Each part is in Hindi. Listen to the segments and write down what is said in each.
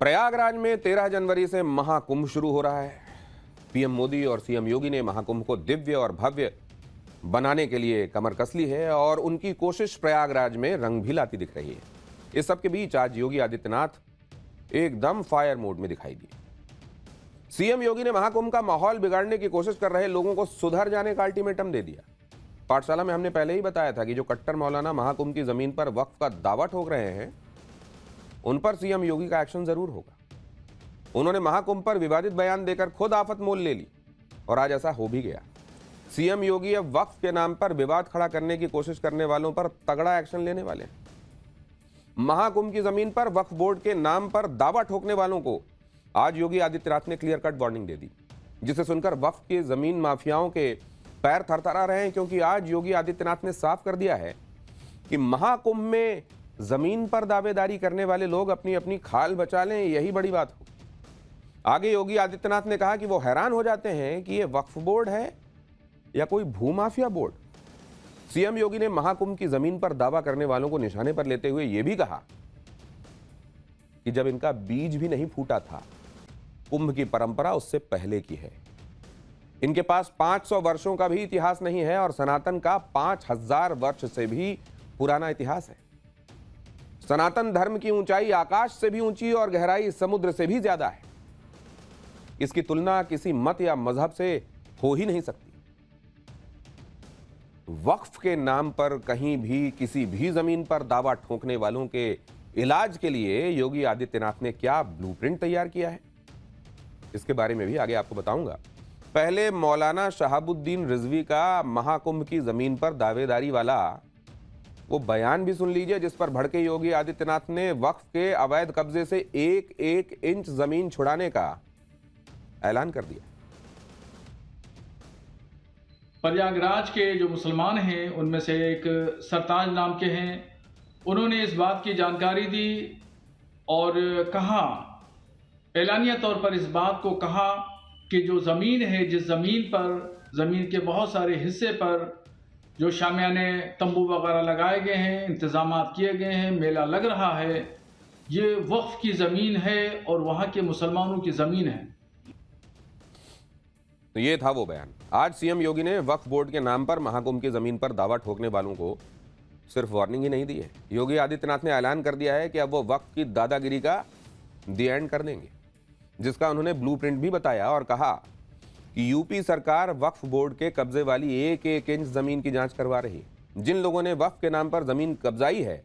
प्रयागराज में 13 जनवरी से महाकुंभ शुरू हो रहा है। पीएम मोदी और सीएम योगी ने महाकुंभ को दिव्य और भव्य बनाने के लिए कमर कस ली है और उनकी कोशिश प्रयागराज में रंग भी लाती दिख रही है। इस सब के बीच आज योगी आदित्यनाथ एकदम फायर मोड में दिखाई दिए। सीएम योगी ने महाकुंभ का माहौल बिगाड़ने की कोशिश कर रहे लोगों को सुधर जाने का अल्टीमेटम दे दिया। पाठशाला में हमने पहले ही बताया था कि जो कट्टर मौलाना महाकुंभ की जमीन पर वक्फ का दावा ठोक रहे हैं, उन पर सीएम योगी का एक्शन जरूर होगा। उन्होंने महाकुंभ पर विवादित बयान देकर खुद आफत मोल ले ली और आज ऐसा हो भी गया। सीएम योगी अब वक्फ के नाम पर विवाद खड़ा करने की कोशिश करने वालों पर तगड़ा एक्शन लेने वाले हैं। महाकुंभ की जमीन पर वक्फ बोर्ड के नाम पर दावा ठोकने वालों को आज योगी आदित्यनाथ ने क्लियर कट वार्निंग दे दी, जिसे सुनकर वक्फ के जमीन माफियाओं के पैर थरथरा रहे हैं, क्योंकि आज योगी आदित्यनाथ ने साफ कर दिया है कि महाकुंभ में जमीन पर दावेदारी करने वाले लोग अपनी अपनी खाल बचा लें, यही बड़ी बात हो। आगे योगी आदित्यनाथ ने कहा कि वो हैरान हो जाते हैं कि ये वक्फ बोर्ड है या कोई भूमाफिया बोर्ड। सीएम योगी ने महाकुंभ की जमीन पर दावा करने वालों को निशाने पर लेते हुए यह भी कहा कि जब इनका बीज भी नहीं फूटा था, कुंभ की परंपरा उससे पहले की है। इनके पास 500 वर्षों का भी इतिहास नहीं है और सनातन का 5000 वर्ष से भी पुराना इतिहास है। सनातन धर्म की ऊंचाई आकाश से भी ऊंची और गहराई समुद्र से भी ज्यादा है। इसकी तुलना किसी मत या मजहब से हो ही नहीं सकती। वक्फ के नाम पर कहीं भी किसी भी जमीन पर दावा ठोकने वालों के इलाज के लिए योगी आदित्यनाथ ने क्या ब्लूप्रिंट तैयार किया है, इसके बारे में भी आगे आपको बताऊंगा। पहले मौलाना शहाबुद्दीन रिजवी का महाकुंभ की जमीन पर दावेदारी वाला वो बयान भी सुन लीजिए, जिस पर भड़के योगी आदित्यनाथ ने वक्फ के अवैध कब्जे से एक एक इंच जमीन छुड़ाने का ऐलान कर दिया। प्रयागराज के जो मुसलमान हैं उनमें से एक सरताज नाम के हैं, उन्होंने इस बात की जानकारी दी और कहा, एलानिया तौर पर इस बात को कहा कि जो ज़मीन है, जिस ज़मीन पर, ज़मीन के बहुत सारे हिस्से पर जो शामियाने तंबू वगैरह लगाए गए हैं, इंतज़ामात किए गए हैं, मेला लग रहा है, ये वक्फ की ज़मीन है और वहाँ के मुसलमानों की ज़मीन है। तो ये था वो बयान। आज सीएम योगी ने वक्फ बोर्ड के नाम पर महाकुंभ की जमीन पर दावा ठोकने वालों को सिर्फ वार्निंग ही नहीं दी है, योगी आदित्यनाथ ने ऐलान कर दिया है कि अब वो वक्फ की दादागिरी का दी एंड कर देंगे, जिसका उन्होंने ब्लूप्रिंट भी बताया और कहा कि यूपी सरकार वक्फ बोर्ड के कब्जे वाली एक एक इंच जमीन की जांच करवा रही है। जिन लोगों ने वक्फ के नाम पर जमीन कब्जाई है,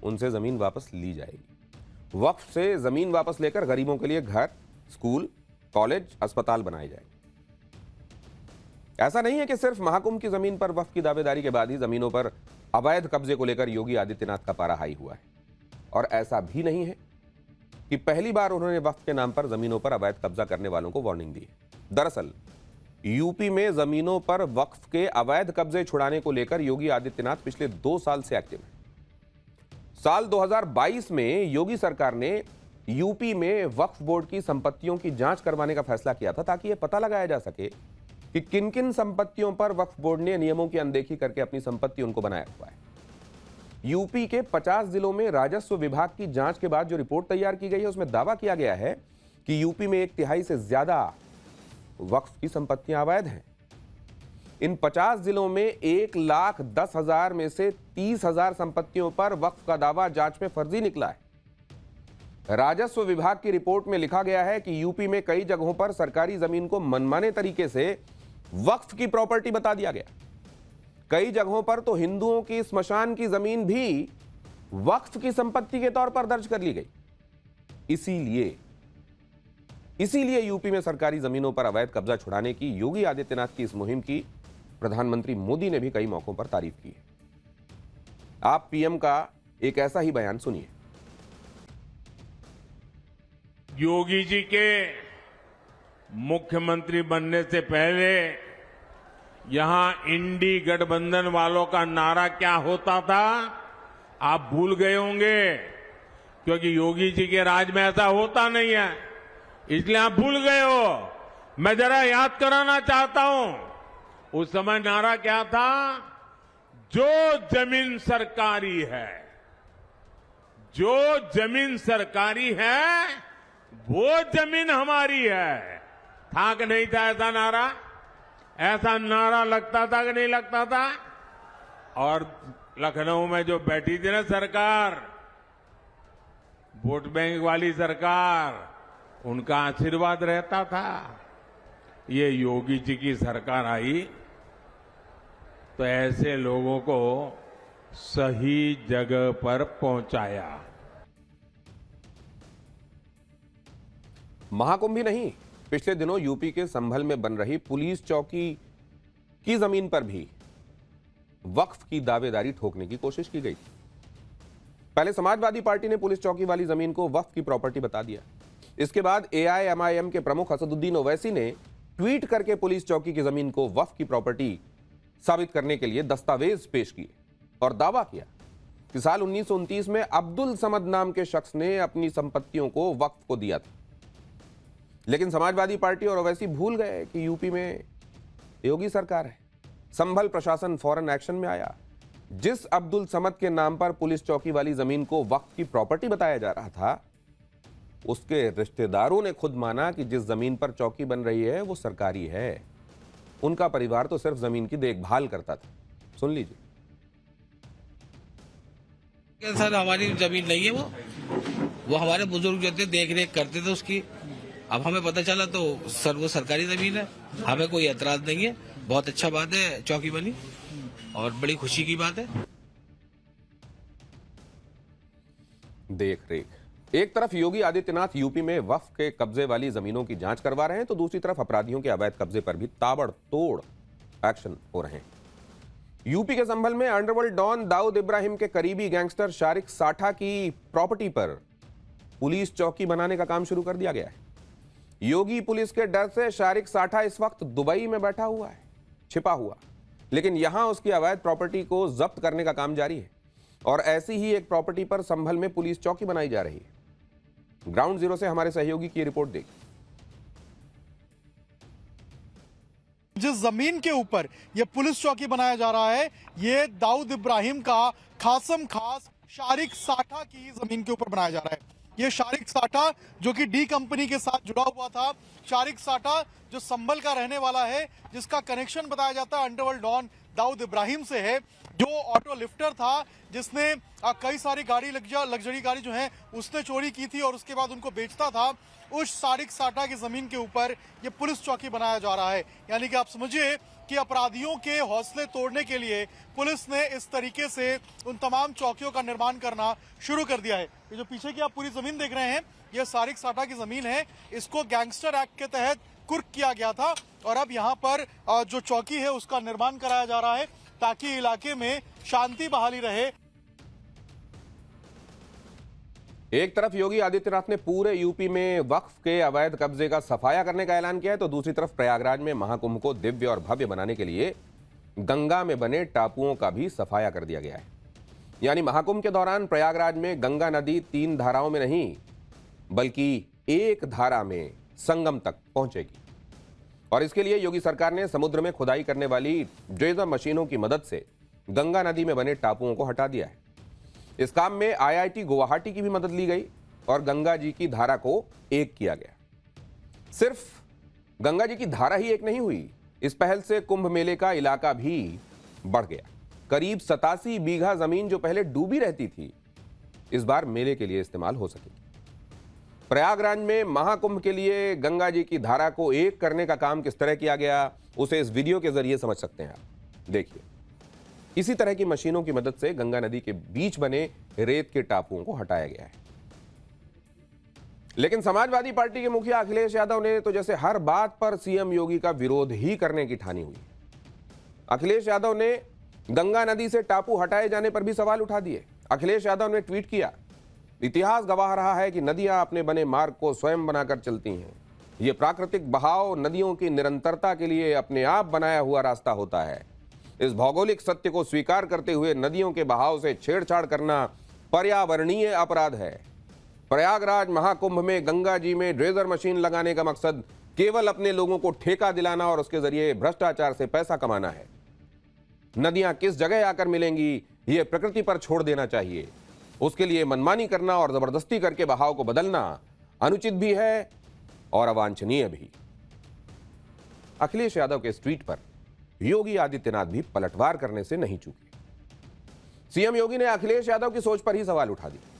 उनसे जमीन वापस ली जाएगी। वक्फ से जमीन वापस लेकर गरीबों के लिए घर, स्कूल, कॉलेज, अस्पताल बनाए जाएंगे। ऐसा नहीं है कि सिर्फ महाकुंभ की जमीन पर वक्फ की दावेदारी के बाद ही जमीनों पर अवैध कब्जे को लेकर योगी आदित्यनाथ का पारा हाई हुआ है, और ऐसा भी नहीं है कि पहली बार उन्होंने वक्फ के नाम पर जमीनों पर अवैध कब्जा करने वालों को वार्निंग दी है। दरअसल यूपी में जमीनों पर वक्फ के अवैध कब्जे छुड़ाने को लेकर योगी आदित्यनाथ पिछले 2 साल से एक्टिव है। साल 2022 में योगी सरकार ने यूपी में वक्फ बोर्ड की संपत्तियों की जांच करवाने का फैसला किया था, ताकि यह पता लगाया जा सके कि किन किन संपत्तियों पर वक्फ बोर्ड ने नियमों की अनदेखी करके अपनी संपत्ति उनको बनाया हुआ है। यूपी के 50 जिलों में राजस्व विभाग की जांच के बाद जो रिपोर्ट तैयार की गई है, उसमें दावा किया गया है कि यूपी में 1/3 से ज्यादा वक्फ की संपत्तियां अवैध हैं। इन 50 जिलों में 1,10,000 में से 30,000 संपत्तियों पर वक्फ का दावा जांच में फर्जी निकला है। राजस्व विभाग की रिपोर्ट में लिखा गया है कि यूपी में कई जगहों पर सरकारी जमीन को मनमाने तरीके से वक्फ की प्रॉपर्टी बता दिया गया। कई जगहों पर तो हिंदुओं की स्मशान की जमीन भी वक्फ की संपत्ति के तौर पर दर्ज कर ली गई। इसीलिए यूपी में सरकारी जमीनों पर अवैध कब्जा छुड़ाने की योगी आदित्यनाथ की इस मुहिम की प्रधानमंत्री मोदी ने भी कई मौकों पर तारीफ की है। आप पीएम का एक ऐसा ही बयान सुनिए। योगी जी के मुख्यमंत्री बनने से पहले यहां इंडी गठबंधन वालों का नारा क्या होता था, आप भूल गए होंगे, क्योंकि योगी जी के राज में ऐसा होता नहीं है, इसलिए आप भूल गए हो। मैं जरा याद कराना चाहता हूं, उस समय नारा क्या था, जो जमीन सरकारी है, जो जमीन सरकारी है वो जमीन हमारी है। था कि नहीं था ऐसा नारा लगता था कि नहीं लगता था? और लखनऊ में जो बैठी थी ना सरकार, वोट बैंक वाली सरकार, उनका आशीर्वाद रहता था। ये योगी जी की सरकार आई तो ऐसे लोगों को सही जगह पर पहुंचाया। महाकुंभ ही नहीं, पिछले दिनों यूपी के संभल में बन रही पुलिस चौकी की जमीन पर भी वक्फ की दावेदारी ठोकने की कोशिश की गई। पहले समाजवादी पार्टी ने पुलिस चौकी वाली जमीन को वक्फ की प्रॉपर्टी बता दिया। इसके बाद एआईएमआईएम के प्रमुख असदुद्दीन ओवैसी ने ट्वीट करके पुलिस चौकी की जमीन को वक्फ की प्रॉपर्टी साबित करने के लिए दस्तावेज पेश किए और दावा किया कि साल 1929 में अब्दुल समद नाम के शख्स ने अपनी संपत्तियों को वक्फ को दिया था। लेकिन समाजवादी पार्टी और ओवैसी भूल गए कि यूपी में योगी सरकार है। संभल प्रशासन फौरन एक्शन में आया। जिस अब्दुल समद के नाम पर पुलिस चौकी वाली जमीन को वक्फ की प्रॉपर्टी बताया जा रहा था, उसके रिश्तेदारों ने खुद माना कि जिस जमीन पर चौकी बन रही है वो सरकारी है। उनका परिवार तो सिर्फ जमीन की देखभाल करता था। सुन लीजिए। सर हमारी जमीन नहीं है, वो हमारे बुजुर्ग जो थे देख रेख करते थे उसकी। अब हमें पता चला तो सर वो सरकारी जमीन है, हमें कोई एतराज नहीं है। बहुत अच्छा बात है चौकी बनी और बड़ी खुशी की बात है। देख रेख, एक तरफ योगी आदित्यनाथ यूपी में वक्फ के कब्जे वाली जमीनों की जांच करवा रहे हैं तो दूसरी तरफ अपराधियों के अवैध कब्जे पर भी ताबड़तोड़ एक्शन हो रहे हैं। यूपी के संभल में अंडरवर्ल्ड डॉन दाऊद इब्राहिम के करीबी गैंगस्टर शारिक साठा की प्रॉपर्टी पर पुलिस चौकी बनाने का काम शुरू कर दिया गया है। योगी पुलिस के डर से शारिक साठा इस वक्त दुबई में बैठा हुआ है, छिपा हुआ, लेकिन यहां उसकी अवैध प्रॉपर्टी को जब्त करने का काम जारी है। और ऐसी ही एक प्रॉपर्टी पर संभल में पुलिस चौकी बनाई जा रही है। ग्राउंड जीरो से हमारे सहयोगी की रिपोर्ट देखिए। जिस जमीन के ऊपर यह पुलिस चौकी बनाया जा रहा है, ये दाऊद इब्राहिम का खासम खास शारिक साठा की जमीन के ऊपर बनाया जा रहा है। ये शारिक साठा जो कि डी कंपनी के साथ जुड़ा हुआ था, शारिक साठा जो संभल का रहने वाला है, जिसका कनेक्शन बताया जाता है अंडरवर्ल्ड डॉन दाऊद इब्राहिम से है, जो ऑटो लिफ्टर था, जिसने कई सारी गाड़ी लग्जरी गाड़ी जो है उसने चोरी की थी और उसके बाद उनको बेचता था। उस शारिक साठा की जमीन के ऊपर ये पुलिस चौकी बनाया जा रहा है। यानी कि आप समझिए कि अपराधियों के हौसले तोड़ने के लिए पुलिस ने इस तरीके से उन तमाम चौकियों का निर्माण करना शुरू कर दिया है। ये जो पीछे की आप पूरी जमीन देख रहे हैं, ये शारिक साठा की जमीन है। इसको गैंगस्टर एक्ट के तहत कुर्क किया गया था और अब यहाँ पर जो चौकी है उसका निर्माण कराया जा रहा है ताकि इलाके में शांति बहाली रहे। एक तरफ योगी आदित्यनाथ ने पूरे यूपी में वक्फ के अवैध कब्जे का सफाया करने का ऐलान किया है तो दूसरी तरफ प्रयागराज में महाकुंभ को दिव्य और भव्य बनाने के लिए गंगा में बने टापुओं का भी सफाया कर दिया गया है। यानी महाकुंभ के दौरान प्रयागराज में गंगा नदी 3 धाराओं में नहीं बल्कि एक धारा में संगम तक पहुंचेगी। और इसके लिए योगी सरकार ने समुद्र में खुदाई करने वाली ड्रेजर मशीनों की मदद से गंगा नदी में बने टापुओं को हटा दिया है। इस काम में आईआईटी गुवाहाटी की भी मदद ली गई और गंगा जी की धारा को एक किया गया। सिर्फ गंगा जी की धारा ही एक नहीं हुई, इस पहल से कुंभ मेले का इलाका भी बढ़ गया। करीब 87 बीघा जमीन जो पहले डूबी रहती थी, इस बार मेले के लिए इस्तेमाल हो सकेगी। प्रयागराज में महाकुंभ के लिए गंगा जी की धारा को एक करने का काम किस तरह किया गया, उसे इस वीडियो के जरिए समझ सकते हैं आप। देखिए, इसी तरह की मशीनों की मदद से गंगा नदी के बीच बने रेत के टापुओं को हटाया गया है। लेकिन समाजवादी पार्टी के मुखिया अखिलेश यादव ने तो जैसे हर बात पर सीएम योगी का विरोध ही करने की ठानी हुई। अखिलेश यादव ने गंगा नदी से टापू हटाए जाने पर भी सवाल उठा दिए। अखिलेश यादव ने ट्वीट किया, इतिहास गवाह रहा है कि नदियां अपने बने मार्ग को स्वयं बनाकर चलती हैं। यह प्राकृतिक बहाव नदियों की निरंतरता के लिए अपने आप बनाया हुआ रास्ता होता है। इस भौगोलिक सत्य को स्वीकार करते हुए नदियों के बहाव से छेड़छाड़ करना पर्यावरणीय अपराध है। प्रयागराज महाकुंभ में गंगा जी में ड्रेजर मशीन लगाने का मकसद केवल अपने लोगों को ठेका दिलाना और उसके जरिए भ्रष्टाचार से पैसा कमाना है। नदियां किस जगह आकर मिलेंगी, यह प्रकृति पर छोड़ देना चाहिए। उसके लिए मनमानी करना और जबरदस्ती करके बहाव को बदलना अनुचित भी है और अवांछनीय भी। अखिलेश यादव के इस ट्वीट पर योगी आदित्यनाथ भी पलटवार करने से नहीं चूके। सीएम योगी ने अखिलेश यादव की सोच पर ही सवाल उठा दिया।